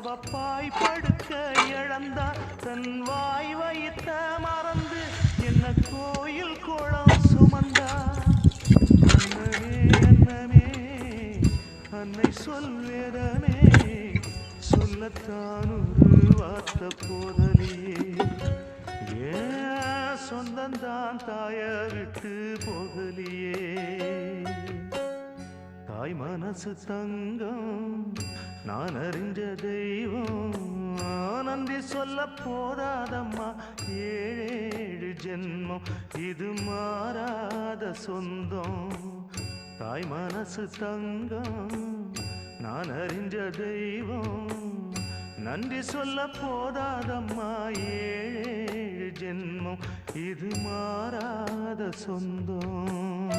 அவப்பாய் படுக்க இழந்தார் தன் வாய் வைத்த மறந்து என்ன கோயில் குளம் சுமந்தார். அன்னமே அன்னமே அன்னை சொல்வேதமே சொல்லத்தான் ஒரு வார்த்த போதலியே. ஏன் சொந்தந்தான் தாய விட்டு போகலியே. தாய் மனசு தங்கம் நான் அறிஞ்ச தெய்வம் நன்றி சொல்ல போதாதம்மா. ஏழேழு ஜென்மம் இது மாறாத சொந்தம். தாய் மனசு தங்கம் நான் அறிஞ்ச தெய்வம் நன்றி சொல்ல போதாதம்மா. ஏழேழு ஜென்மம் இது மாறாத சொந்தம்.